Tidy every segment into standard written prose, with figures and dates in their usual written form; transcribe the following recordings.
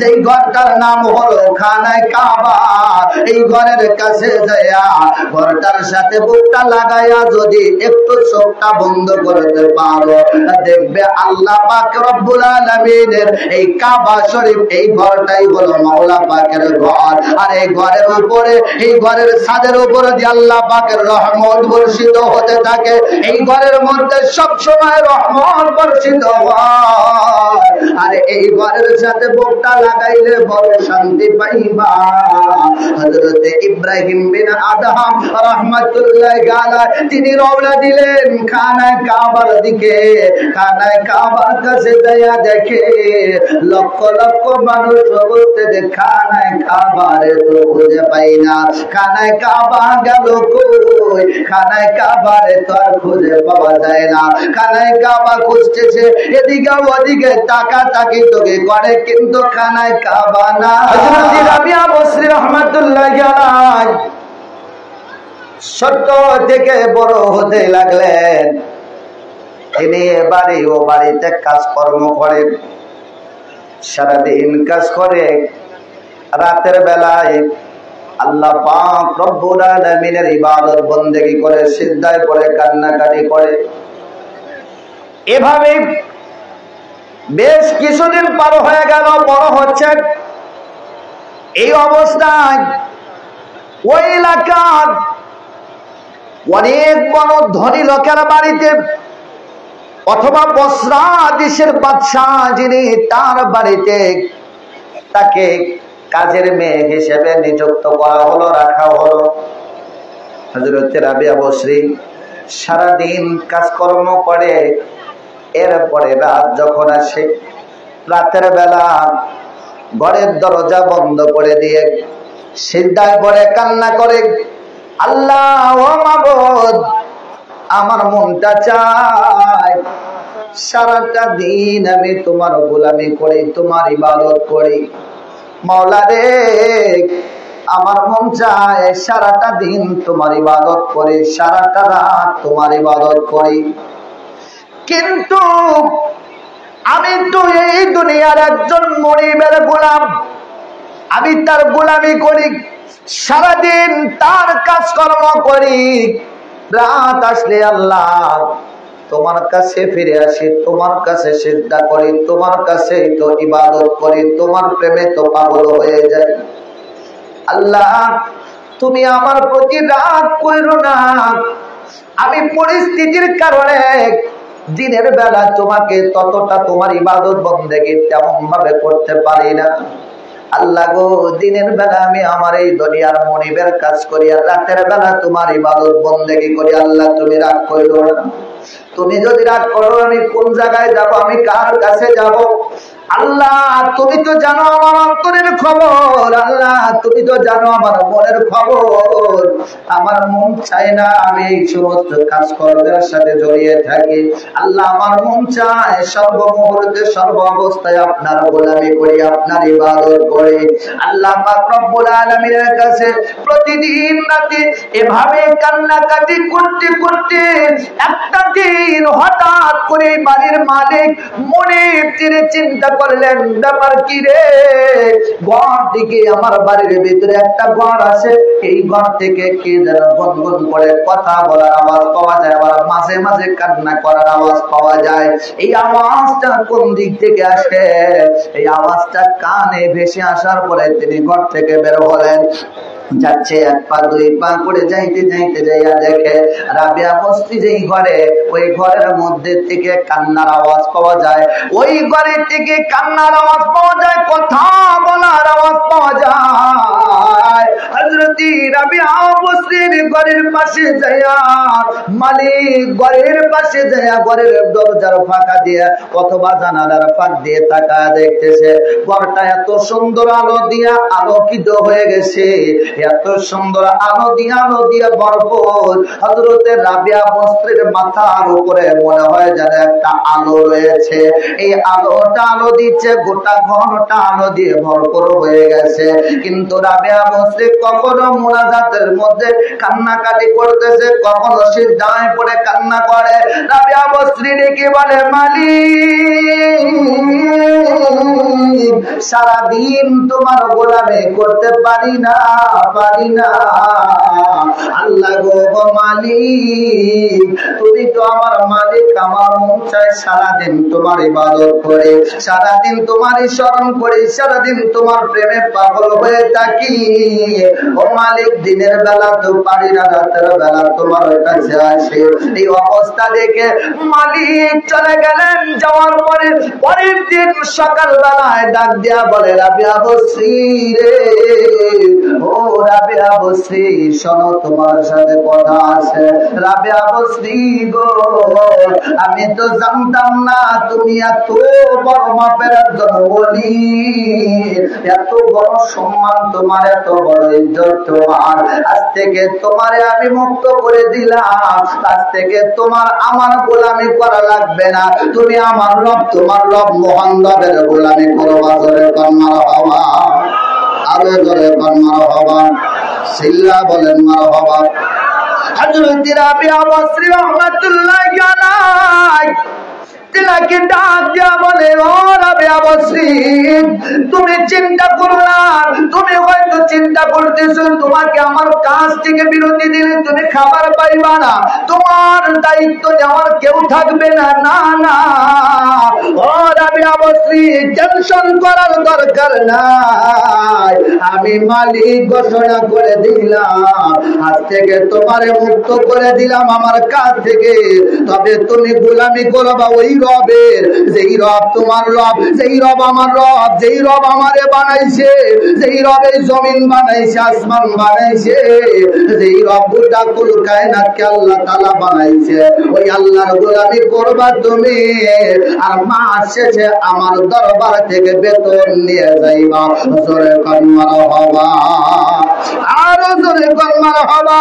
যেই ঘরটার নাম হলো খানায় কাবা। এই ঘরের কাছে যায়া ঘরটার সাথে বুকটা লাগাইয়া যদি একটু চোখটা বন্ধ করতে পারো, দেখবে আল্লাহ পাক রব্বুল আলামিনের এই কাবা শরীফ, এই ঘরটাই হলো মাওলা পাকের ঘর। আর এই ঘরের উপরে, এই ঘরের ছাদের উপরে যে আল্লাহ পাকের রহমত বর্ষিত হতে থাকে, এই ঘরের মধ্যে সব সময় রহমত বর্ষিত হয়। আর এই ঘরের সাথে বুকটা লাগাইলে বড় শান্তি পাইবা। হযরত ইব্রাহিম বিন আদহাম রাহমাতুল্লাহি আলাইহি তিনি রওনা দিলেন খানায় কাবার দিকে। খানায় কাবার কাছে যাইয়া দেখে লক্ষ লক্ষ মানুষ বলতে খানায় কাবারে তো খুঁজে পাই না, খানায় কাবা গেল কই, খানায় কাবারে তো আর খুঁজে পাওয়া যায় না। খানায় কাবা খুঁজতেছে, এদিকে ওদিকে তাকাতাকি তোকে করে, কিন্তু খানায় কাবা না। হযরত রাবিয়া বসরি রাহমাতুল্লাহি আলাইহি ছোট থেকে বড় হতে লাগলেন। তিনি বাড়ি ও বাড়িতে কাজকর্ম করেন, সারাদিন কাজ করে, রাতের বেলায় আল্লাহ পাক রব্বুল আলামিনের ইবাদত বন্দেগী করে, সিজদায় পড়ে কান্নাকাটি করে। এভাবে বেশ কিছুদিন পার হয়ে গেল, বড় হচ্ছে। এই অবস্থায় ওই এলাকার অনেক বড় ধনী লোকের বাড়িতে অথবা বসরা দেশের বাদশাহ যিনি, তার বাড়িতে তাকে কাজের মেয়ে হিসেবে নিযুক্ত করা হলো, রাখা হলো। হযরত রাবিয়া বসরি সারাদিন কাজকর্ম করে, এরপরে রাত যখন আসে, রাতের বেলা ঘরের দরজা বন্ধ করে দিয়ে সিজদায় পড়ে কান্না করে, আল্লাহ ও মাবুদ, আমার মনটা চায় সারাটা দিন আমি তোমার গোলামি করি, তোমার ইবাদত করি। মাওলা রে, আমার মন চায় সারাটা দিন তোমার ইবাদত করি, সারাটা রাত তোমার ইবাদত করি, কিন্তু আমি তো এই দুনিয়ার একজন মনিবের গোলাম, আমি তার গোলামি করি, সারাদিন তার কাজকর্ম করি। রাত আসলে আল্লাহ তোমার কাছে ফিরে আসি, তোমার কাছে সিজদা করি, তোমার কাছে তো ইবাদত করি, তোমার প্রেমে তো পাগল হয়ে যাই। আল্লাহ তুমি আমার প্রতি রাগ কইরো না, আমি পরিস্থিতির কারণে দিনের বেলা তোমাকে ততটা তোমার ইবাদত বন্দেগী তেমন ভাবে করতে পারি না। আল্লাহ গো, দিনের বেলা আমি আমার এই দুনিয়ার মনিবের কাজ করি, আর রাতের বেলা তোমার ইবাদত বন্দেগী করি। আল্লাহ তুমি রাগ কইরো না, তুমি যদি রাগ করো আমি কোন জায়গায় যাব, আমি কার কাছে যাব? আল্লাহ তুমি তো জানো আমার অন্তরের খবর, আল্লাহ তুমি তো জানো আমার মনের খবর। আমার মন চায় না আমি এই সমস্ত কাজকর্মের সাথে জড়িয়ে থাকি। আল্লাহ আমার মন চায় সর্বমুহূর্তে সর্ব অবস্থায় আপনার গোলামি করি, আপনার ইবাদত করি। আল্লাহ পাক রব্বুল আলামিনের কাছে প্রতিদিন রাতে এভাবে কান্নাকাটি করতে করতে একটা দিন হঠাৎ করে বাড়ির মালিক মনিব তিনি চিন্তা করলেন, ব্যাপার কি রে, ঘর থেকে আমার বাড়ির ভিতরে একটা ঘর আছে, এই ঘর থেকে কে যেন গুনগুন করে কথা বলার আওয়াজ পাওয়া যায়, আবার মাঝে মাঝে কান্না করার আওয়াজ পাওয়া যায়। এই আওয়াজটা কোন দিক থেকে আসে? এই আওয়াজটা কানে ভেসে আসার পরে তিনি ঘর থেকে বের হলেন। যাচ্ছে এক পা দুই পা করে যাইতে যাইতে যাইয়া দেখে রাবিয়া বসরি যেই ঘরে, ওই ঘরের মধ্যে থেকে কান্নার আওয়াজ পাওয়া যায়, ওই ঘরের থেকে কান্নার আওয়াজ পাওয়া যায়, কথা বলার আওয়াজ পাওয়া যায়। হযরত রাবিয়া বসরির ঘরের পাশে যাইয়া, মালিক ঘরের পাশে যাইয়া ঘরের দরজার ফাঁকা দিয়ে অথবা জানালার ফাঁক দিয়ে তাকায় দেখতেছে ঘরটা এত সুন্দর আলো দিয়া আলোকিত হয়ে গেছে, এত সুন্দর আলো দিয়ে ভরপুর। হযরত রাবিয়া বসরির মাথার উপরে মনে হয় যেন একটা আলো রয়েছে, এই আলোটা আলো দিচ্ছে, গোটা ঘরটা আলো দিয়ে ভরপুর হয়ে গেছে। কিন্তু রাবিয়া বসরি কখনো মুনাজাতের মধ্যে কান্নাকাটি কান্নাকাটি করতেছে, কখনো সিজদায় পড়ে কান্না করে। রাবিয়া বসরি ডেকে বলে, মালিক সারাদিন তোমার গোলামি করতে পারি না। আল্লাহ গো মালিক, তুমি তো আমার মালিক, আমার মন চায় সারাদিন তোমার ইবাদত করে, সারাদিন তোমার স্মরণ করে, সারাদিন তোমার প্রেমে পাগল হয়ে থাকি। ও মালিক, দিনের বেলা তো পারি না, রাতের বেলা তোমার কাছে আসে। এই অবস্থা দেখে মালিক চলে গেলেন। যাওয়ার পরে পরের দিন সকাল বেলায় ডাক দিয়া বলে, রাবিয়া বসরি রে, ও রাবিয়া বসরি, শোনো তোমার সাথে কথা আছে। রাবিয়া বসরি গো, আমি তো জানতাম না তুমি এত বড় মাপের একজন ওলি, এত বড় সম্মান তোমার, এত বড় ইজ্জত তোমার। আজ থেকে তোমারে আমি মুক্ত করে দিলাম, আজ থেকে তোমার আমার গোলামি করা লাগবে না, তুমি আমার রব, তোমার রব মহান রবের গোলামি করো। বাজারে কন্মার হওয়া, আরো জোরে কন্মার হওয়া, সিল্লা বলেন মার হওয়া। হযরত রাবিয়া বসরি রাহমাতুল্লাহ আলাইহি তিনাকে ডাক দিয়া বলে, ও রাবিয়া বসরি, তুমি চিন্তা করো না, তুমি হয়তো চিন্তা করতেছো তোমাকে আমার কাজ থেকে বিরতি দিলে তুমি খাবার পাইবা না, তোমার দায়িত্ব নেওয়ার কেউ থাকবে না। না না, ও রাবিয়া বসরি, টেনশন করার দরকার নাই, আমি মালিক ঘোষণা করে দিলাম, আজ থেকে তোমারে মুক্ত করে দিলাম আমার কাজ থেকে। তবে তুমি গোলামি করবা ওই রবের, যেই রব তোমার রব, যেই রব আমার রব, যেই রব আমারে বানাইছে, যেই রব এই জমিন বানাইছে, আসমান বানাইছে, যেই রব গোটা কুল কায়নাতকে আল্লাহ তাআলা বানাইছে, ওই আল্লাহর গোলামি করবা তুমি। আর মাস শেষে আমার দরবার থেকে বেতন নিয়ে যাইবা। জোরে কন্মার হবা, আরো জোরে কন্মার হবা।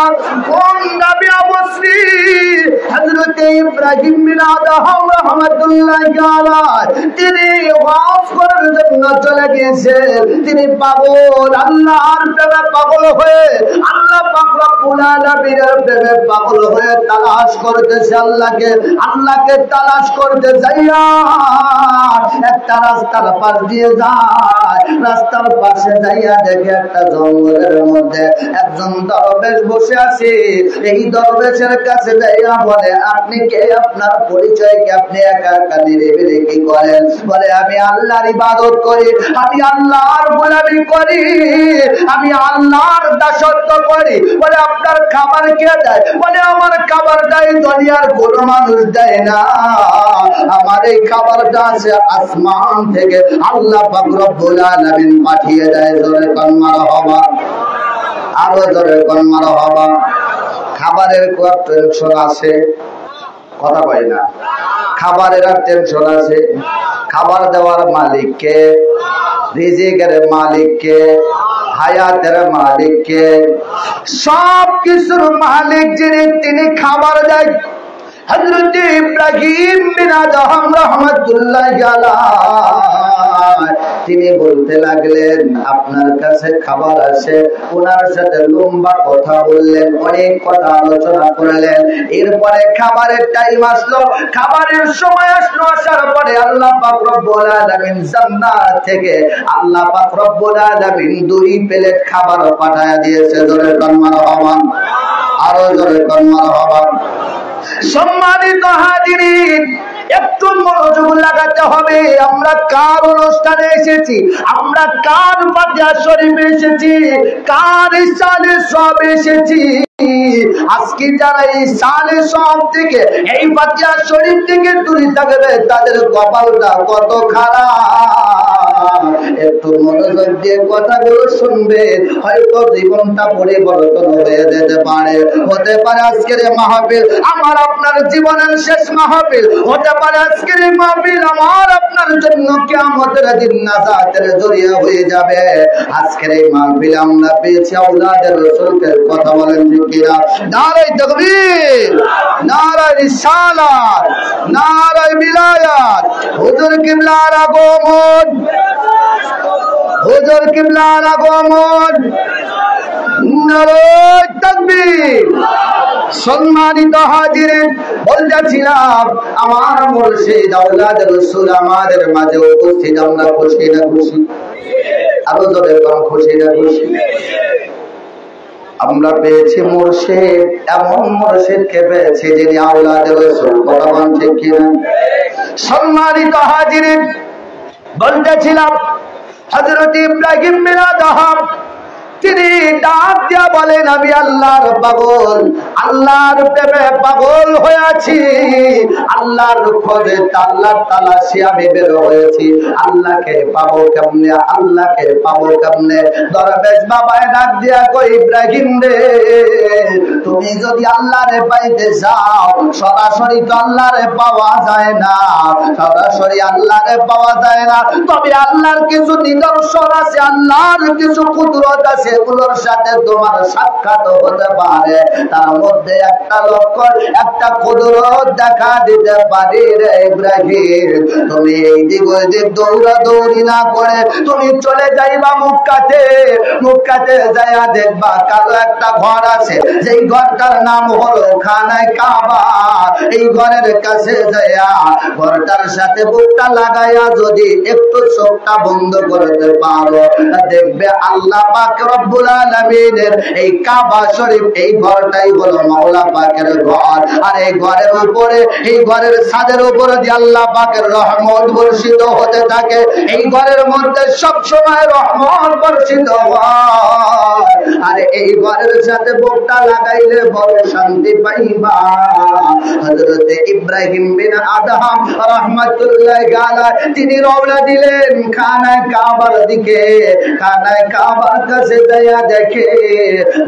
কোন রাবিয়া বসরি হযরত ইব্রাহিম বিন আদহাম রাহমাতুল্লাহ আলাইহি, তিনি ওয়াজ করার জন্য চলে গিয়েছেন। তিনি পাগল, আল্লাহর প্রেমে পাগল হয়ে, আল্লাহ পাক রব্বুল আলামিনের প্রেমে পাগল হয়ে তালাশ করতেছে আল্লাহকে। আল্লাহকে তালাশ করতে যাইয়া একটা রাস্তার পাশ দিয়ে যায়, রাস্তার পাশে যাইয়া দেখে একটা জঙ্গলের মধ্যে একজন দরবেশ বসে আছে। এই দরবেশের কাছে যাইয়া বলে, আপনি কে, আপনার পরিচয় কি, আপনি একা একা নিরিবিলি কি করেন? বলে, আমি আল্লাহর ইবাদত করি, আমি আল্লাহর গোলামি করি, আমি আল্লাহর দাসত্ব করি। বলে, আপনার খাবার কে দেয়? বলে, আমার খাবারটা এই দুনিয়ার কোনো মানুষ দেয় না, আমার এই খাবারটা আছে আসমান থেকে, আল্লাহ পাক রব্বুল আলামিন পাঠিয়ে দেয়। জোরে কন্মার হবা, আরো জোরে কন্মার হবা। খাবারের কোন টেনশন আছে? কথা কয় না, খাবারের আর টেনশন আছে? খাবার দেওয়ার মালিককে, রিজিকের মালিককে, হায়াতের মালিককে, সব কিছুর মালিক যিনি, তিনি খাবার দেয়। হযরত ইব্রাহিম বিন আদহাম রাহমাতুল্লাহ আলাইহি, তিনি বলতে লাগলেন, আপনার কাছে খাবার আছে। ওনার সাথে লম্বা কথা বললেন, অনেক কথা আলোচনা করলেন। এরপরে খাবারের টাইম আসলো, খাবারের সময় আসলো। আসার পরে আল্লাহ পাক রব্বুল আলামিন জান্নাত থেকে আল্লাহ পাক রব্বুল আলামিন 2 প্লেট খাবার পাঠায়া দিয়েছে। জোরে কন্মার হবা, আরো জোরে কন্মার হবা। সম্মানিত হাজিরিন, একটু মনোযোগ লাগাতে হবে। আমরা কার অনুষ্ঠানে এসেছি, আমরা কার ফাতিহা শরীফে এসেছি, কার ইসালে সব এসেছি। আজকে যারা এই সালে সব থেকে, এই ফাতিহা শরীফ থেকে দূরে থাকবে, তাদের কপালটা কত খারাপ। একটু মনোযোগ দিয়ে কথাগুলো শুনবেন, হয়তো জীবনটা পরিবর্তন হয়ে যেতে পারে। হতে পারে আজকের এই মাহফিল আমার আপনার জীবনের শেষ মাহফিল, হতে পারে আজকের এই মাহফিল আমার আপনার জন্য কিয়ামতের দিন নাজাতের জরিয়া হয়ে যাবে। আজকের এই মাহফিল আমরা পেয়েছি আওলাদে রাসূলকে। কথা বলেন ঠিক কিনা? নারে তাকবীর, নারে রিসালাত, নারে বিলায়াত। হুজুর কিবলার আগমন, হুজুর কিবলার আগমন, নারায়ে তাকবীর। সম্মানিত হাজিরিন, বলতেছিলাম আমার মুর্শিদ আওলাদ রাসূল আমাদের মাঝে উপস্থিত, আমরা খুশি না খুশি? আরো জোরে বলুন, খুশি না খুশি? আমরা পেয়েছি মুর্শিদ, এমন মুর্শিদকে পেয়েছি যিনি আওলাদ রাসূল। কথা বলেন ঠিক কিনা? সম্মানিত হাজিরিন, বলতেছিলাম হযরত ইব্রাহিম বিন আদহাম তিনি ডাক দিয়া বলেন, আমি আল্লাহর পাগল, আল্লাহর প্রেমে পাগল হয়েছি, আল্লাহর খোঁজে আল্লাহর তালাশে আমি বের হয়েছি। আল্লাহকে পাবো কেমনে, আল্লাহকে পাবো কেমনে? দরবেশ বাবায় ডাক দিয়া কই, ইব্রাহিম রে, তুমি যদি আল্লাহরে পাইতে চাও সরাসরি তো আল্লাহরে পাওয়া যায় না, সরাসরি আল্লাহরে পাওয়া যায় না, তবে আল্লাহর কিছু নিদর্শন আছে, আল্লাহর কিছু কুদরত আছে, এগুলোর সাথে তোমার সাক্ষাৎ হতে পারে। তার মধ্যে একটা লক্ষণ, একটা কুদরত দেখা দিতে পারি রে ইব্রাহিম। তুমি এই দিক ওই দিক দৌড়াদৌড়ি না করে তুমি চলে যাইবা মক্কাতে, মক্কাতে যাইয়া দেখবা কালো একটা ঘর আছে, যেই ঘরটার নাম হলো খানায় কাবা। এই ঘরের কাছে যাইয়া ঘরটার সাথে বুকটা লাগাইয়া যদি একটু চোখটা বন্ধ করতে পারো, দেখবে আল্লাহ পাক রব্বুল আলামিনের এই কাবা শরীফ, এই ঘরটাই হলো মাওলা পাকের ঘর। আর এই ঘরের উপরে, এই ঘরের ছাদের উপরে দিয়ে আল্লাহ পাকের রহমত বর্ষিত হতে থাকে। এই ঘরের মধ্যে সব সময় রহমত বর্ষিত হয়। আর এই ঘরের সাথে বুকটা লাগাইলে বড় শান্তি পাইবা। হযরত ইব্রাহিম বিন আদহাম রাহমাতুল্লাহি আলাইহি তিনি রওনা দিলেন খানায় কাবার দিকে। খানায় কাবার কাছে যাইয়া দেখে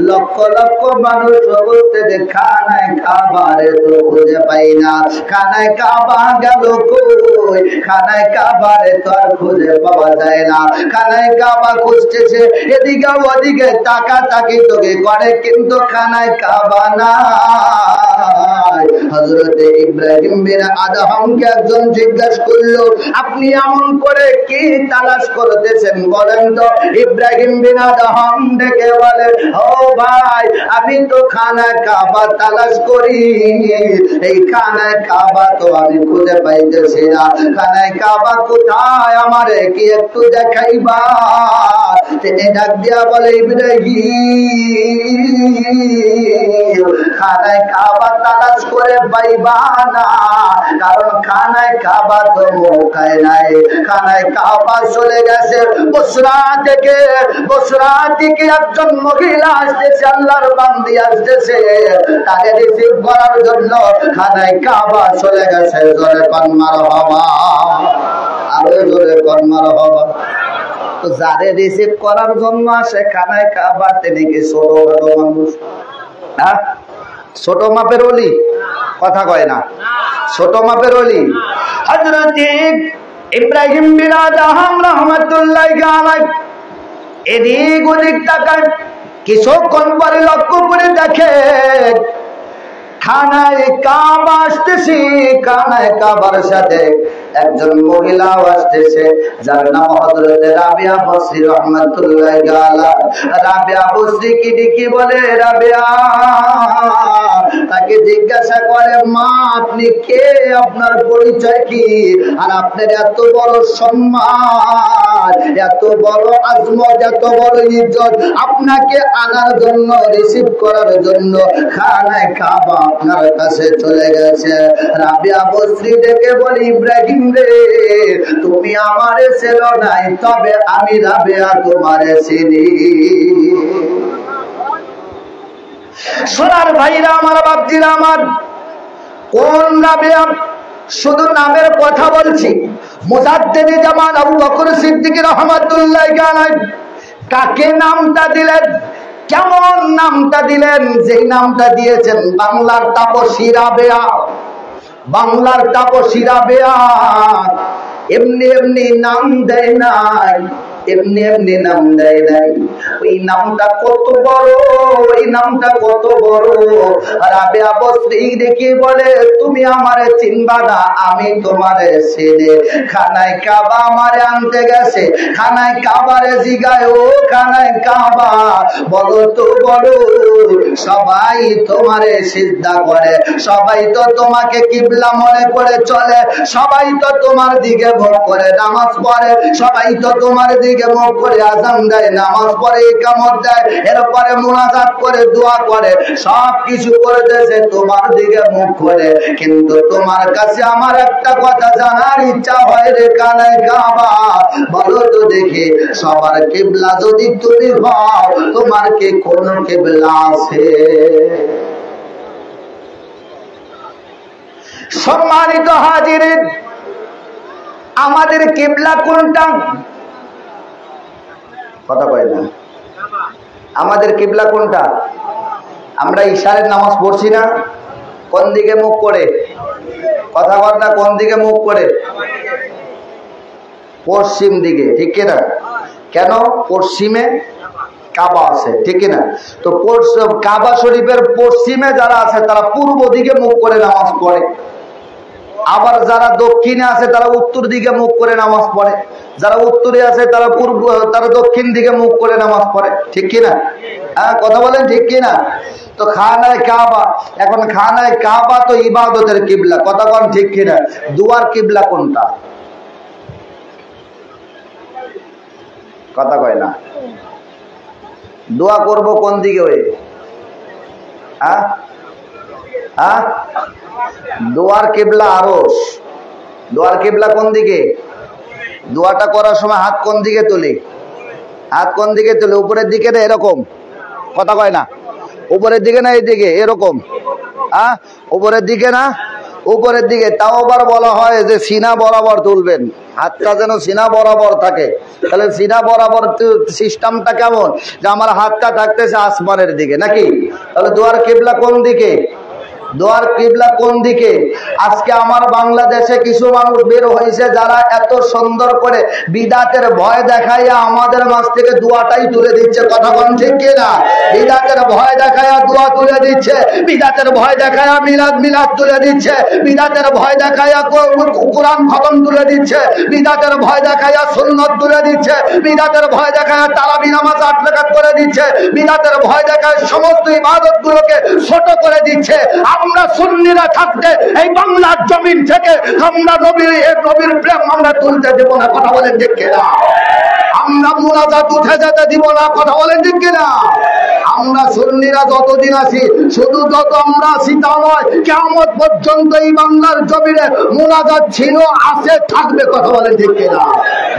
লক্ষ লক্ষ মানুষ অবস্থিত, খানায় কাবারে তো খুঁজে পাই না। খানায় কাবা গেল কই? খানায় কাবারে তো আর খুঁজে পাওয়া যায় না। খানায় কাবা খুঁজতেছে, এদিকে ওদিকে তাকাতাকি তোকে করে, কিন্তু খানায় কাবা নাই। হযরত ইব্রাহিম বিন আদহামকে একজন জিজ্ঞাসা করলো, আপনি এমন করে কি তালাশ করতেছেন বলেন তো? ইব্রাহিম বিন আদহাম ডেকে বলে, ও ভাই, আমি তো খানায় কাবা তালাশ করি, এই খানায় কাবা তো আমি খুঁজে পাইতেছি না। খানায় কাবা কোথায়, আমারে কি একটু দেখাইবা? তিনি ডাক দিয়া বলে, ইব্রাহিম, খানায় কাবা তালাশ করে পাইবা না, কারণ খানায় কাবা তো মক্কায় নাই। খানায় কাবা চলে গেছে বসরা থেকে। বসরা থেকে একজন মহিলা আসতেছে, আল্লাহর বান্দি আসতেছে, তাকে রিসিভ করার জন্য খানায় কাবা চলে গেছে। জোরে কোন মারহাবা, আরো জোরে কোন মারহাবা। তো যারে রিসিভ করার জন্য আসে খানায় কাবা, তিনি কি ছোটখাটো মানুষ? হ্যাঁ, ছোট মাপের ওলি? কথা কয় না, ছোট মাপের ওলি। হযরত ইব্রাহিম বিন আদহাম রাহমাতুল্লাহি আলাইহি এদিক ওদিক তাকায়, কিছুক্ষণ পরে লক্ষ্য করে দেখে খানায় কাবা আসতেছি। খানায় কাবার সাথে একজন মহিলাও আসতেছে, যার নাম হযরত রাবিয়া বসরি রাহমাতুল্লাহি আলাইহা। রাবিয়া বসরি কি বলে, রাবিয়া তাকে জিজ্ঞাসা করে, মা আপনি কে, আপনার পরিচয় কি, আর আপনার এত বড় সম্মান, এত বড় আজমত, এত বড় ইজ্জত, আপনাকে আনার জন্য, রিসিভ করার জন্য খানায় কাবা আপনার কাছে চলে গেছে। রাবিয়া বসরি দেখে বলে, ইব্রাহিম রে, তুমি আমারে চেনো নাই, তবে আমি রাবিয়া তোমারে চিনি। সোনার ভাইরা আমার, বাপজিরা আমার, কোন রাবিয়া? শুধু নামের কথা বলছি। মুজাদ্দিদে জামান আবু বকর সিদ্দিক রাহমাতুল্লাহি আলাইহি কাকে নামটা দিলেন, কেমন নামটা দিলেন? যেই নামটা দিয়েছেন বাংলার তাপসী রাবেয়া, বাংলার তাপসী রাবেয়া এমনি এমনি নাম দেয় নাই। এমনি এমনি নাম দেয় নাই। ওই নামটা কত বড়, ওই নামটা কত বড়। রাবেয়া বসরি দেখে বলে, তুমি আমারে চিনবা না, আমি তোমারে চিনি। খানায় কাবা আমারে আনতে গেছে, খানায় কাবারে জিগায়, ও খানায় কাবা বলো তো বলো, সবাই তোমারে সিজদা করে, সবাই তো তোমাকে কিবলা মনে করে চলে, সবাই তো তোমার দিকে মুখ করে নামাজ পড়ে, সবাই তো তোমার দিকে মুখ করে আযান দেয়, নামাজ পড়ে, ইকামত দেয়, এরপরে মুনাজাত করে, দোয়া করে, সব কিছু করতেছে তোমার দিকে মুখ করে। কিন্তু তোমার কাছে আমার একটা কথা জানার ইচ্ছা হয় রে কানায় কাবা, বলো তো দেখি সবার কিবলা যদি তুমি হও, তোমার কি কোন কিবলা আছে? সম্মানিত হাজিরিন, আমাদের কিবলা কোনটা? কথা কয় না। আমাদের কিবলা কোনটা? আমরা ইশারের নামাজ পড়ছি না, কোন দিকে মুখ করে? কথা বল না, কোন দিকে মুখ করে? পশ্চিম দিকে, ঠিক কিনা? কেন? পশ্চিমে কাবা আছে, ঠিক কিনা? তো কাবা শরীফের পশ্চিমে যারা আছে তারা পূর্ব দিকে মুখ করে নামাজ পড়ে, আবার যারা দক্ষিণে আছে তারা উত্তর দিকে মুখ করে নামাজ পড়ে, যারা উত্তরে আছে তারা তারা দক্ষিণ দিকে মুখ করে নামাজ পড়ে, ঠিক কিনা? হ্যাঁ, কথা বলেন, ঠিক কিনা? তো খানায় কাবা, এখন খানায় কাবা তো ইবাদতের কিবলা, কথা বল, ঠিক কিনা? দুয়ার কিবলা কোনটা? কথা কয় না। দোয়া করব কোন দিকে হয়ে? হ্যাঁ হ্যাঁ, দোয়ার কিবলা আরশ। দোয়ার কিবলা কোন দিকে? দোয়াটা করার সময় হাত কোন দিকে তুলি? হাত কোন দিকে তুলি? উপরের দিকে না এরকম? কথা কয় না। উপরের দিকে না এইদিকে এরকম? হ্যাঁ, উপরের দিকে না, উপরের দিকে। তাও আবার বলা হয় যে সিনা বরাবর তুলবেন, হাতটা যেন সিনা বরাবর থাকে। তাহলে সিনা বরাবর সিস্টেমটা কেমন? যে আমার হাতটা থাকতেছে আসমানের দিকে, নাকি? তাহলে দোয়ার কিবলা কোন দিকে? দোয়ার কিবলা কোন দিকে? আজকে আমার বাংলাদেশে কিছু মানুষ বের হয়েছে যারা এত সুন্দর করে বিদাতের ভয় দেখাইয়া আমাদের মাঝ থেকে দোয়াটাই তুলে দিচ্ছে, কথা বল, ঠিক কিনা? বিদাতের ভয় দেখাইয়া দোয়া তুলে দিচ্ছে, বিদাতের ভয় দেখাইয়া মিলাদ তুলে দিচ্ছে, বিদাতের ভয় দেখাইয়া কোরআন খতম তুলে দিচ্ছে, বিদাতের ভয় দেখাইয়া সুন্নত তুলে দিচ্ছে, বিদাতের ভয় দেখাইয়া তারাবি নামাজ 8 রাকাত করে দিচ্ছে, বিদাতের ভয় দেখায় সমস্ত ইবাদত গুলোকে ছোট করে দিচ্ছে। আমরা সুন্নিরা থাকতে এই বাংলার জমিন থেকে আমরা নবীর প্রেম আমরা তুলতে দেব না, কথা বলেন, ঠিক কিনা? আমরা মুনাজাত উঠে যেতে দিব না, কথা বলেন, ঠিক কিনা? আমরা সুন্নিরা যতদিন আছি, শুধু যত আমরা আছি তা নয়, কিয়ামত পর্যন্ত এই বাংলার জমিনে মুনাজাত ছিল, আছে, থাকবে, কথা বলেন, ঠিক কিনা?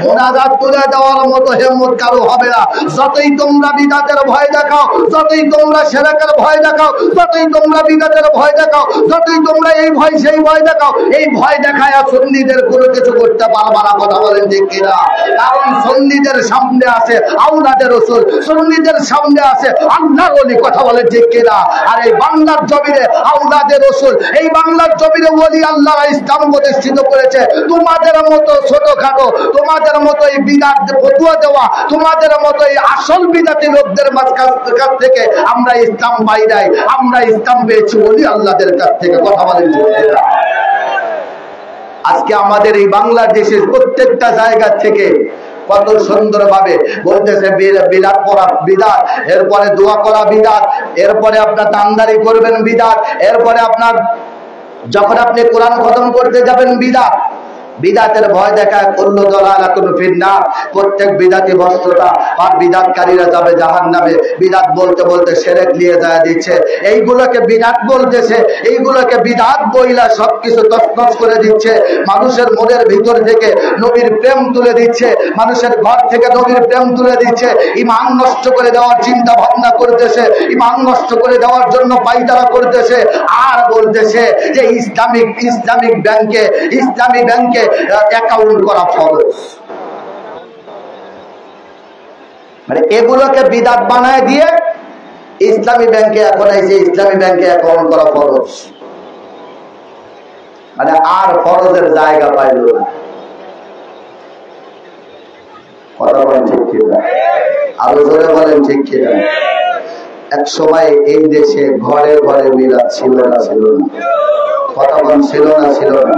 মুনাজাত তুলে দেওয়ার মতো হিম্মত কারো হবে না। যতই তোমরা বিদাতের ভয় দেখাও, যতই তোমরা শিরকের ভয় দেখাও, যতই তোমরা বিদাতের ভয় দেখাও, যতই তোমরা এই ভয় সেই ভয় দেখাও, এই ভয় দেখায় সুন্নিদের কোনো কিছু করতে পারবা না, কথা বলেন, ঠিক কিনা? কারণ সুন্নিদের সামনে আছে আওলাদের রাসূল, সুন্নিদের সামনে আছে আল্লাহর ওলি, কথা বলেন, ঠিক কিনা? আর এই বাংলার জমিনে আওলাদের রাসূল, এই বাংলার জমিনে ওলি আল্লাহরা ইসলাম প্রতিষ্ঠিত করেছে। তোমাদের মতো ছোটখাটো, তোমাদের মতো এই বিদাত ফতোয়া দেওয়া, তোমাদের মতো এই আসল বিদাতি লোকদের কাছ থেকে আমরা ইসলাম পাই নাই, আমরা ইসলাম পেয়েছি ওলি আল্লাহদের কাছ থেকে, কথা বলেন, ঠিক কিনা? আজকে আমাদের এই বাংলাদেশের প্রত্যেকটা জায়গা থেকে কত সুন্দর ভাবে বলতেছে বিলাত পড়া বিদাত, এরপরে দোয়া করা বিদাত, এরপরে আপনার দানদারি করবেন বিদাত, এরপরে আপনার যখন আপনি কোরআন খতম করতে যাবেন বিদাত। বিদাতের ভয় দেখায় কুল্লু দালালাতুন ফিন্নার, প্রত্যেক বিদাতি ভ্রষ্টতা আর বিদাতকারীরা যাবে জাহান্নামে। বিদাত বলতে বলতে শিরক নিয়ে যায় দিচ্ছে, এইগুলোকে বিদাত বলতেছে, এইগুলোকে বিদাত বইলা সবকিছু তছনছ করে দিচ্ছে। মানুষের মনের ভিতর থেকে নবীর প্রেম তুলে দিচ্ছে, মানুষের ঘর থেকে নবীর প্রেম তুলে দিচ্ছে, ঈমান নষ্ট করে দেওয়ার চিন্তা ভাবনা করতেছে, ঈমান নষ্ট করে দেওয়ার জন্য পায়তারা করতেছে। আর বলতেছে যে ইসলামিক ব্যাংকে অ্যাকাউন্ট করা ফরজ। মানে এগুলোকে বিদাত বানায় দিয়ে ইসলামী ব্যাংকে এখন এই যে ইসলামী ব্যাংকে অ্যাকাউন্ট করা ফরজ, মানে আর ফরজের জায়গা পাইল না। কথা বলেন ঠিক কিনা? আরো জোরে বলেন ঠিক কিনা? এক সময় এই দেশে ঘরে ঘরে মিলাদ ছিল না ছিল না? কথা বলেন ছিল না ছিল না?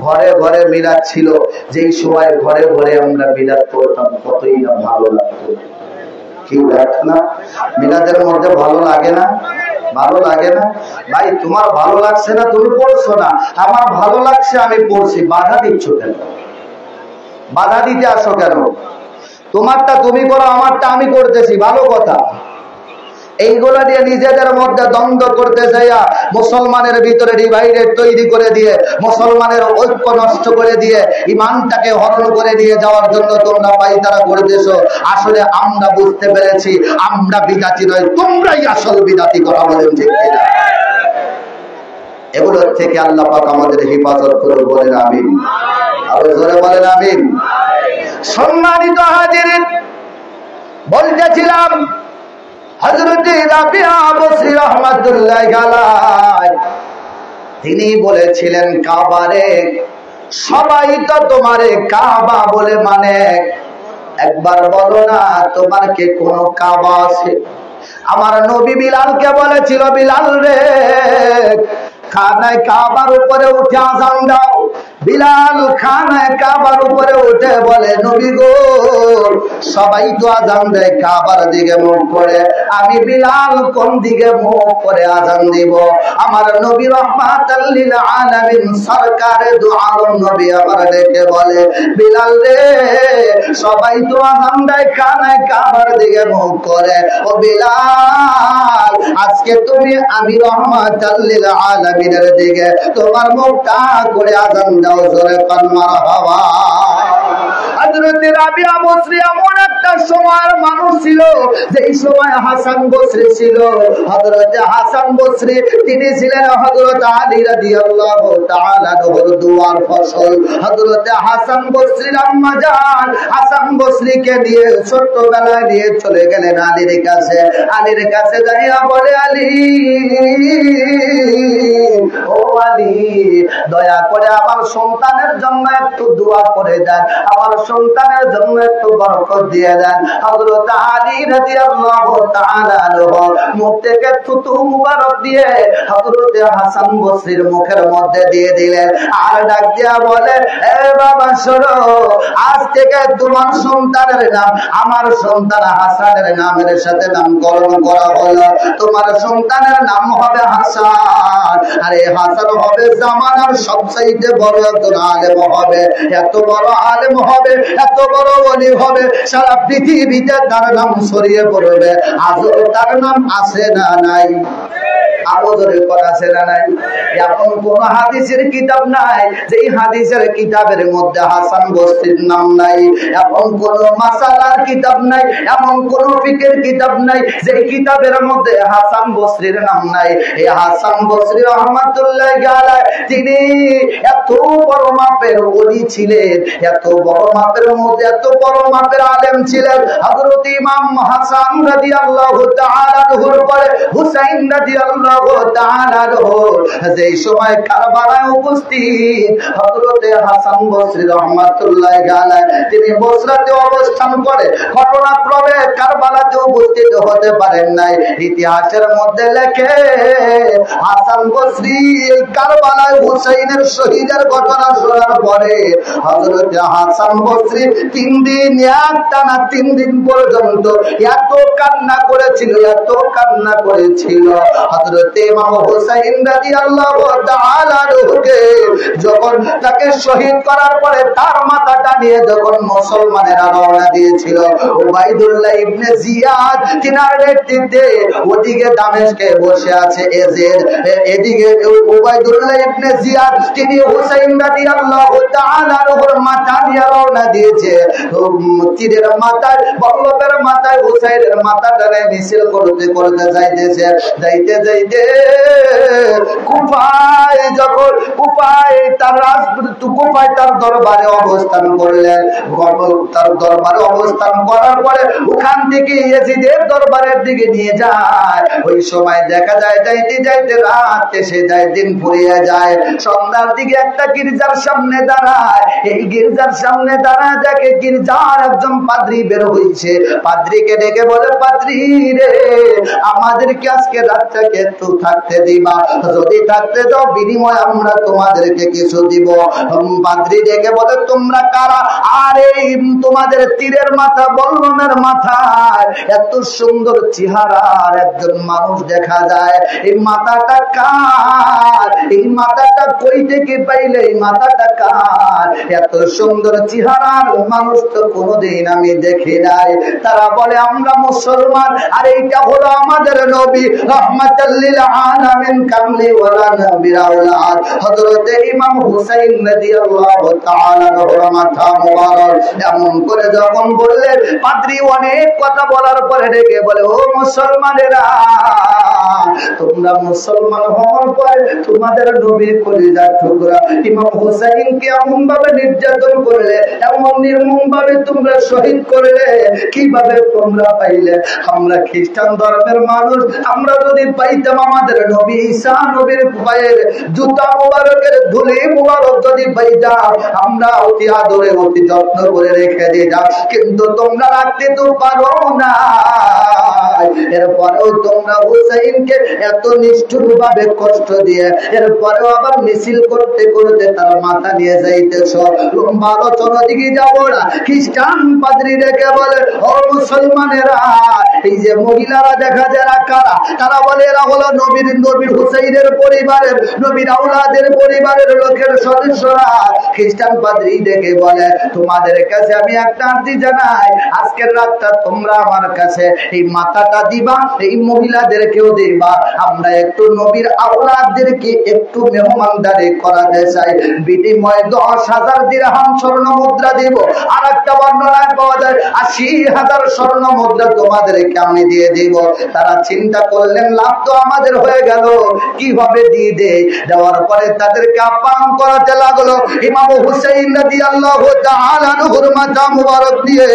ঘরে ঘরে মিলাদ ছিল। যেই সময় ঘরে ঘরে আমরা মিলাদ করতাম কতই না ভালো লাগতো। কি লাগতো না? মিলাদের মধ্যে ভালো লাগে না? ভালো লাগে না? ভাই তোমার ভালো লাগছে না তুমি পড়ছো না, আমার ভালো লাগছে আমি পড়ছি, বাধা দিচ্ছ কেন? বাধা দিতে আসো কেন? তোমারটা তুমি করো, আমারটা আমি করতেছি, ভালো কথা। এইগুলা দিয়ে নিজেদের মধ্যে দ্বন্দ্ব করতে যাইয়া মুসলমানের ভিতরে ডিভাইডেড তৈরি করে দিয়ে, মুসলমানের ঐক্য নষ্ট করে দিয়ে, ইমানটাকে হরণ করে নিয়ে যাওয়ার জন্য তোমরা পায়তারা করতেছো। আসলে আমরা বুঝতে পেরেছি আমরা বিদাতি নয়, তোমরাই আসল বিদাতি। কথা বলেন ঠিক কিনা? এগুলোর থেকে আল্লাহ পাক আমাদের হেফাজত করুন, বলেন আমিন। আরো জোরে বলেন আমিন। সম্মানিত হাজিরিন, বলতেছিলাম হযরত রাবিয়া বসরি রাহমাতুল্লাহি আলাইহি তিনি বলেছিলেন কাবারে সবাই তো তোমারে কাবা বলে মানে, একবার বলো না তোমার কে কোনো কাবা আছে? আমার নবী বিলালকে বলেছিল, বিলাল রে খানায় কাবার উপরে উঠে আযান দাও। বিলাল খানায় কাবার উপরে উঠে বলে, নবী গো সবাই তো আযান দেয় কাবার দিকে মুখ করে, আমি বিলাল কোন দিকে মুখ করে আযান দিব? আমার নবী রাহমাতাল লিল আলামিন সরকারে দু আলম নবী আমার ডেকে বলে, বিলাল রে সবাই তো আযান দেয় খানায় কাবার দিকে মুখ করে, ও বিলাল আজকে তুমি আমি রাহমাতাল লিল আলামিনের দিকে তোমার মুখটা করে আযান দাও। জোরে কান মারহাবা। হযরত রাবিয়া বসরি এমন একটা সময়ের মানুষ ছিল যেই সময় হাসান বসরি ছিল। হযরত হাসান বসরি তিনি ছিলেন হযরত আলী রাদিয়াল্লাহু তাআলা আনহুর দুয়ার ফসল। হযরত হাসান বসরির আম্মা জান হাসান বসরিকে নিয়ে ছোটবেলায় নিয়ে চলে গেলেন আলীর কাছে। আলীর কাছে যাইয়া বলে, আলী ও আলী দয়া করে আমার সন্তানের জন্য একটু দোয়া করে দেন, আমার সন্তানের জন্য একটু বরকত দিয়ে দেন। হযরত আলী রাদিয়াল্লাহু তাআলা আনহু মুখ থেকে থুতু মুবারক দিয়ে হযরত হাসান বসরির মুখের মধ্যে দিয়ে দিলেন। আর ডাক দিয়া বলে, এ বাবা শোনো, আজ থেকে তোমার সন্তানের নাম আমার সন্তান হাসানের নামের সাথে নামকরণ করা হলো। তোমার সন্তানের নাম হবে হাসান। আরে হাসান হবে জামানার সবচাইতে বড় একজন আলেম হবে, এত বড় আলেম হবে, এত বড় ওলি হবে, সারা পৃথিবীতে তার নাম ছড়িয়ে পড়বে। আজও তার নাম আছে না নাই? আবদরে করা আছে না নাই? এমন কোন হাদিসের কিতাব নাই যে হাদিসের কিতাবের মধ্যে হাসান বসরির নাম নাই। এমন কোন মাসালার কিতাব নাই, এমন কোন ফিকহের কিতাব নাই যে কিতাবের মধ্যে হাসান বসরির নাম নাই। এই হাসান বসরি রাহমাতুল্লাহি আলাইহি তিনি এত বড় মাপের ওলি ছিলেন, এত বড় মাপের মধ্যে এত বড় মাপের আলেম ছিলেন। হযরত ইমাম হাসান রাদিয়াল্লাহু তাআলা আনহুর পরে হুসাইন রাদিয়াল্লাহু তাআলা আনহু যেই সময় কারবালায় উপস্থিত, হযরত হাসান বসরি রাহমাতুল্লাহি আলাইহি তিনি বসরাতে অবস্থান করে ঘটনাক্রমে কারবালাতে উপস্থিত হতে পারেন নাই। ইতিহাসের মধ্যে লেখে হাসান বসরি এই কারবালায় হুসাইনের শহীদের ঘটনা শোনার পরে হযরত হাসান বসরি 3 দিন একটানা 3 দিন পর্যন্ত এত কান্না করেছিল, এত কান্না করেছিল। হযরত ইমাম হুসাইন রাদিয়াল্লাহু তাআলা আনহুকে যখন তাকে শহীদ করার পরে তার মাথাটা নিয়ে যখন মুসলমানেরা রওনা দিয়েছিল, উবাইদুল্লাহ ইবনে জিয়াদ তিনার নেতৃত্বে ওদিকে দামেস্কে বসে আছে এজেদ, এদিকে উবাইদুল্লাহ ইবনে জিয়াদ তিনি হুসাইন রাদিয়াল্লাহু তাআলা আনহুর মাথা নিয়ে রওনা দিয়েছে। তীরের মাথায় বল্লভের মাথায় হুসাইনের মাথাটারে মিছিল করতে করতে যাইতেছে। যাইতে যাইতে কুফায় যখন কুফায় তার দরবারে অবস্থান করলেন। তার দরবারে অবস্থান করার পরে ওখান থেকে ইয়াজিদের দরবারের দিকে নিয়ে যায়। ওই সময় দেখা যায় যাইতে যাইতে রাত এসে যায়, দিন ফুরিয়ে যায়। সন্ধ্যার দিকে একটা গির্জার সামনে দাঁড়ায়। এই গির্জার সামনে দাঁড়ায় দেখে গির্জার একজন পাদ্রী বের হয়েছে। পাদ্রীকে ডেকে বলে, পাদ্রী রে, আমাদেরকে আজকে রাতটাকে একটু থাকতে দিবা, যদি থাকতে দাও বিনিময়ে আমরা তোমাদেরকে কিছু দিব। পাদ্রী ডেকে বলে, তোমরা কারা? আর এই তোমাদের তীরের মাথা বল্লমের মাথায় এত সুন্দর চেহারার একজন মানুষ দেখা যায়, এই মাথাটা কার? এই মাথাটা কই থেকে পাইলে? এই মাথাটা কার? এত সুন্দর চেহারার মানুষ তো কোনোদিন আমি দেখি নাই। তারা বলে, আমরা মুসলমান, আর এইটা হলো আমাদের নবী রাহমাতাল লিল আলামিন কামলি ওয়ালা নবীর আওলাদ হযরত ইমাম হুসাইন রাদিয়াল্লাহু তাআলা আনহুর মাথা মুবারক। এমন করে যখন বললেন, পাদ্রী অনেক কথা বলার পরে ডেকে বলে, ও মুসলমানেরা, তোমরা মুসলমান হওয়ার পরে তোমাদের নবীর কলিজার টুকরা ইমাম হুসাইনকে এমন ভাবে নির্যাতন করলে, এমন নির্মম ভাবে তোমরা শহীদ করলে, কিভাবে তোমরা পাইলে? আমরা খ্রিস্টান ধর্মের মানুষ, আমরা যদি পাইতাম আমাদের নবী ঈসা নবীর পায়ের জুতা মুবারকের ধুলি মুবারক যদি পাইতাম, আমরা অতি আদরে অতি যত্ন করে রেখে দিতাম, কিন্তু তোমরা রাখতে তো পারো না। এরপরেও তোমরা হুসাইনকে এত নিষ্ঠুর ভাবে কষ্ট দিয়ে এরপরেও আবার মিছিল করতে করতে তার মাথা নিয়ে যাইতেছ। লম্বা আলোচনা দিকে যাবো না। খ্রিস্টান পাদ্রী রেখে বলে, ও মুসলমানেরা, এই যে মহিলারা দেখা যায় কারা? তারা বলে এরা হলো নবীর হুসাইনের পরিবারের, নবীর আওলাদের পরিবারের লোকের সদস্যরা। খ্রিস্টান পাদ্রী ডেকে বলে, তোমাদের কাছে আমি একটা আর্জি জানাই, আজকের রাতটা তোমরা আমার কাছে এই মাথাটা দিবা, এই মহিলাদেরকেও দিবা। আমরা একটু নবীর আওলাদদেরকে একটু মেহমানদারি করাতে চাই, বিনিময়ে 10,000 দিরহাম স্বর্ণ মুদ্রা দিব। আর একটা বর্ণনায় পাওয়া যায় 80,000 স্বর্ণ মুদ্রা তোমাদেরকে আমি দিয়ে দিব। তারা চিন্তা করলেন, লাভ তো আমাদের হয়ে গেল, কিভাবে দিয়ে দেয়? দেওয়ার পরে তাদেরকে আপ্যায়ন করাতে লাগলো। ইমাম হুসাইন রাদিয়াল্লাহু তাআলা আনহুর মাথা মুবারক দিয়ে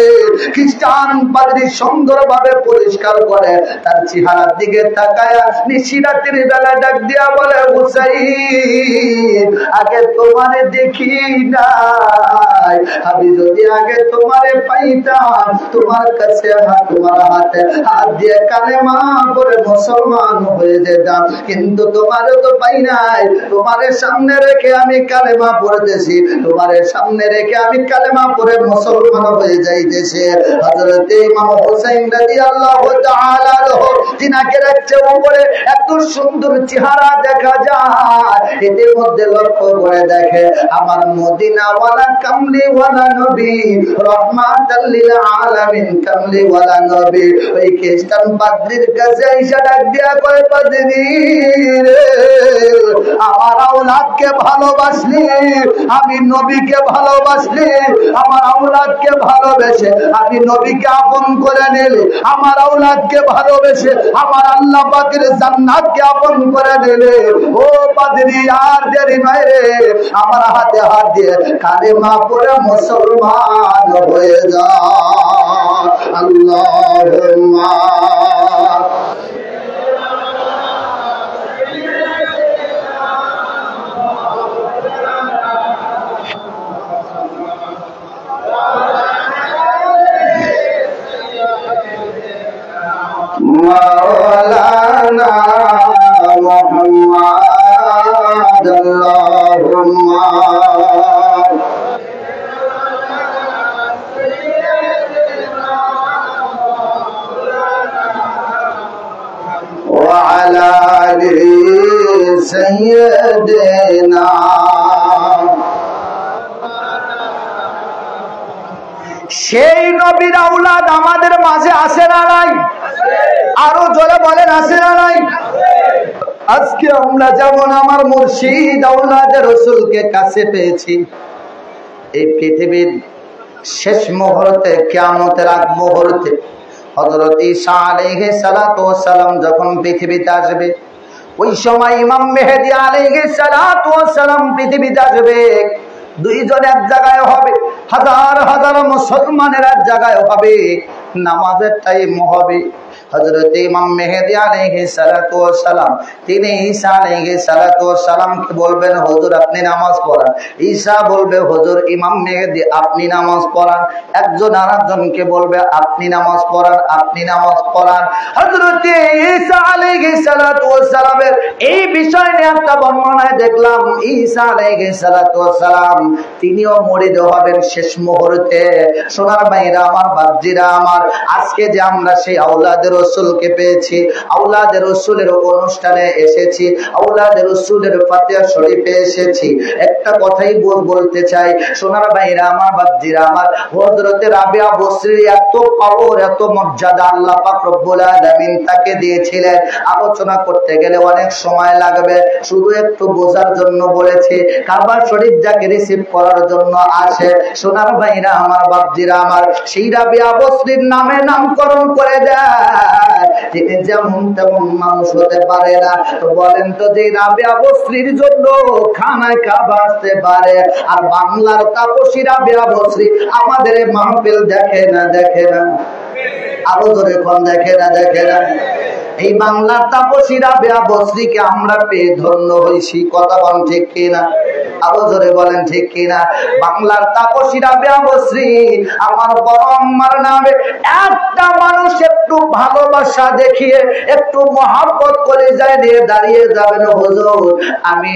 খ্রিস্টান পাদ্রী সুন্দরভাবে পরিষ্কার করে তার চেহারার দিকে তাকায় নিশিরাতের বেলা ডাক দিয়া বলে, হুসাইন, আগে তোমারে দেখি নাই, আমি যদি আগে তোমারে পাইতাম, তোমার কাছে তোমার হাতে হাত দিয়ে কালেমা পড়ে মুসলমান হয়ে যেতাম, কিন্তু তোমারও তো পাই নাই। তোমারে সামনে রেখে আমি কালেমা পড়তেছি, তোমারে সামনে রেখে আমি কালেমা পড়ে মুসলমান হয়ে যাইতেছে। হযরত ইমাম হুসাইন রাদিয়াল্লাহু তাআলা আনহু তিনাকে রাখছে উপরে, এত সুন্দর চেহারা দেখা যায়। এদের মধ্যে লক্ষ্য করে দেখে, আমার মদিনা ওয়ালা কামলি ওয়ালা নবী রাহমাতাল লিল আলামিন কামলি ওয়ালা নবী। ওই খ্রিস্টান পাদ্রীর কাছে আইসা ডাক দিয়া কয়, পাদ্রী রে, আমার আওলাদকে ভালোবাসলি, আমি নবীকে ভালোবাসলি, আমার আওলাদকে ভালোবেসে আমি নবীকে আপন করে নিলি, আমার আওলাদকে ভালোবেসে আমার আল্লাহ পাকের জান্নাতকে আপন করে নিলি। ও পাদ্রী, আর দেরি নয় রে, আমার হাতে হাত দিয়ে কালেমা পড়ে মুসলমান হয়ে যা। আল্লাহুম্মা মাওলানা মুহাম্মদ আল্লাহুম্মা ওয়া আলা আলি সাইয়্যিদিনা। সেই নবীর আওলাদ আমাদের মাঝে আছে না নাই? আরো জোরে বলেন, আছে না নাই? আজকে আমরা যেমন আমার মুর্শিদ আওলাদে রাসূলকে কাছে পেয়েছি, এই পৃথিবীর শেষ মুহূর্তে, কিয়ামতের আগ মুহূর্তে হযরত ঈসা আলাইহিস সালাতু ওয়াস সালাম যখন পৃথিবীতে আসবে, ওই সময় ইমাম মেহেদী আলাইহিস সালাতু ওয়াস সালাম পৃথিবীতে আসবে। দুইজন এক জায়গায় হবে, হাজার হাজার মুসলমানের এক জায়গায় হবে, নামাজের টাইম হবে। হযরত ইমাম মেহেদী আলাইহিস সালাতু ওয়াস সালাম তিনি ঈসা আলাইহিস সালাতু ওয়াস সালামকে বলবেন, হুজুর আপনি নামাজ পড়ান। ঈসা বলবে, হুজুর ইমাম মেহেদী আপনি নামাজ পড়ান। একজন আরেকজনকে বলবে, আপনি নামাজ পড়ান, আপনি নামাজ পড়ান। হযরত ঈসা আলাইহিস সালাতু ওয়াস সালামের এই বিষয় নিয়ে একটা বর্ণনায় দেখলাম, ঈসা আলাইহিস সালাতু ওয়াস সালাম তিনিও মুরিদ হবেন শেষ মুহূর্তে। সোনার ভাইরা আমার, বাপজিরা আমার, আজকে যে আমরা সেই আওলাদের রাসূলকে পেয়েছি, আওলাদের রাসূলের অনুষ্ঠানে এসেছি, আওলাদের রাসূলের ফাতিহা শরীফে এসেছি, একটা কথাই বলতে চাই সোনার ভাইরা আমার, বাপজিরা আমার, হযরত রাবিয়া বসরির এত পাওয়ার, এত মর্যাদা আল্লাহ পাক রব্বুল আলামিন তাকে দিয়েছিলেন। আলোচনা করতে গেলে অনেক সময় লাগবে, শুধু একটু বোঝার জন্য বলেছি। কাবা শরীফ যাকে রিসিভ করার জন্য আসে, সোনার ভাইরা আমার, বাপজিরা আমার, সেই রাবিয়া বসরির নামে নামকরণ করে দেয়। তিনি যেমন তেমন মানুষ হতে পারে না। তো বলেন তো, যে রাবিয়া বসরির জন্য খানায় কাবা আসতে পারে, আর বাংলার তাপসী রাবিয়া বসরি আমাদের মাহফিল দেখে না, দেখে না? আরো ধরে কোন দেখে না, দেখে না? এই বাংলার তাপসী রাবিয়া বসরিকে আমরা পেয়ে ধন্য হইছি, কথা বলেন ঠিক কিনা? আরো জোরে বলেন ঠিক কিনা? বাংলার তাপসী রাবিয়া বসরি আমার বড় আম্মার নামে একটা মানুষ একটু ভালোবাসা দেখিয়ে, একটু মহব্বত করে যায় দিয়ে দাঁড়িয়ে যাবেন, হুজুর আমি